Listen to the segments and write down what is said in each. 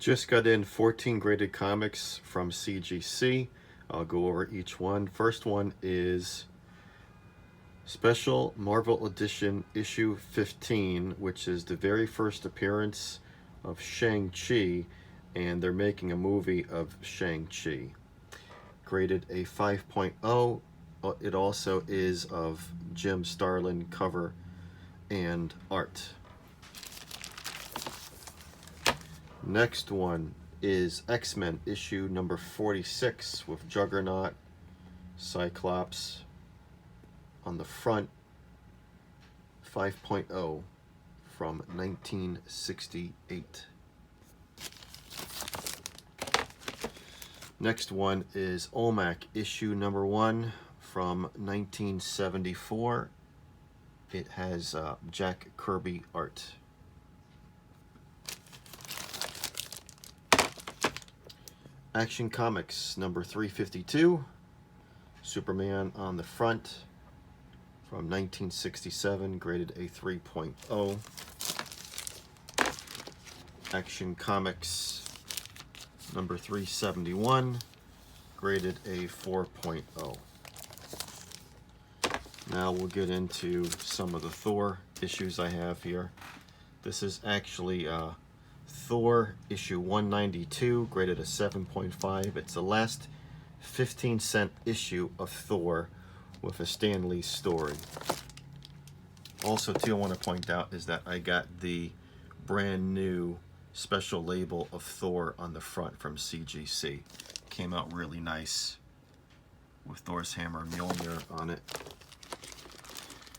Just got in 14 graded comics from CGC. I'll go over each one. First one is Special Marvel Edition issue 15, which is the very first appearance of Shang-Chi, and they're making a movie of Shang-Chi. Graded a 5.0. It also is of Jim Starlin cover and art. Next one is X-Men issue number 46 with Juggernaut, Cyclops on the front, 5.0 from 1968. Next one is Olmec issue number 1 from 1974. It has Jack Kirby art. Action Comics number 352, Superman on the front from 1967, graded a 3.0. Action Comics number 371, graded a 4.0. Now we'll get into some of the Thor issues I have here. This is actually Thor issue 192, graded a 7.5. It's the last 15-cent issue of Thor with a Stan Lee story. Also, too, I want to point out is that I got the brand new special label of Thor on the front from CGC. Came out really nice with Thor's hammer Mjolnir on it.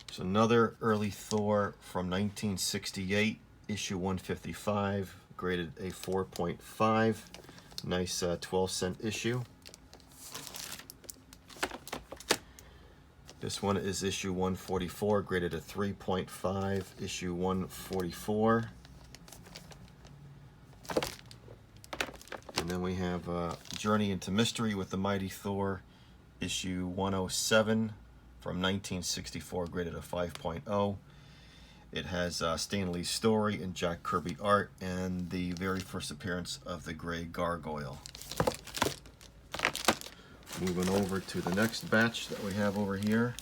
There's another early Thor from 1968, issue 155, graded a 4.5. Nice 12-cent issue. This one is issue 144, graded a 3.5, issue 144. And then we have Journey into Mystery with the Mighty Thor, issue 107 from 1964, graded a 5.0. It has Stan Lee's story and Jack Kirby art, and the very first appearance of the Gray Gargoyle. Moving over to the next batch that we have over here.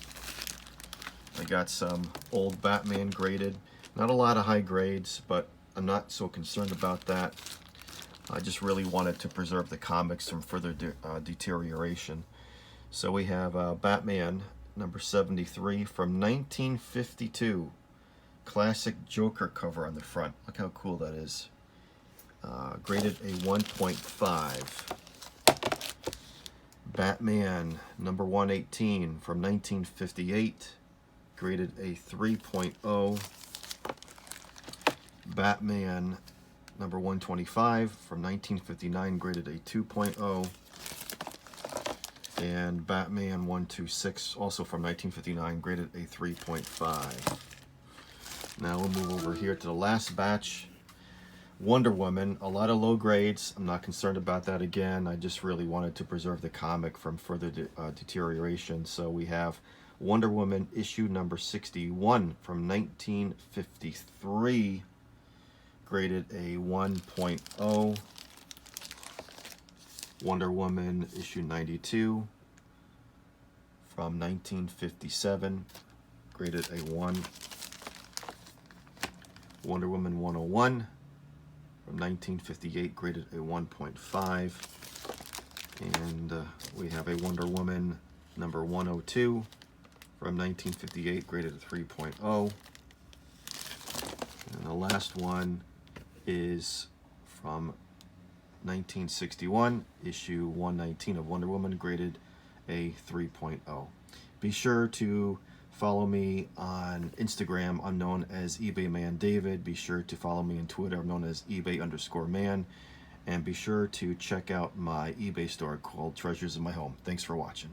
I got some old Batman graded. Not a lot of high grades, but I'm not so concerned about that. I just really wanted to preserve the comics from further deterioration. So we have Batman number 73 from 1952. Classic Joker cover on the front. Look how cool that is. Graded a 1.5. Batman number 118 from 1958. Graded a 3.0. Batman number 125 from 1959. Graded a 2.0. And Batman 126, also from 1959. Graded a 3.5. Now we'll move over here to the last batch. Wonder Woman, a lot of low grades. I'm not concerned about that again. I just really wanted to preserve the comic from further deterioration. So we have Wonder Woman issue number 61 from 1953, graded a 1.0. Wonder Woman issue 92 from 1957, graded a 1. Wonder Woman 101 from 1958, graded a 1.5. And we have a Wonder Woman number 102 from 1958, graded a 3.0. And the last one is from 1961, issue 119 of Wonder Woman, graded a 3.0. Be sure to follow me on Instagram. I'm known as eBay Man David. Be sure to follow me on Twitter. I'm known as eBay_man. And be sure to check out my eBay store called Treasures in My Home. Thanks for watching.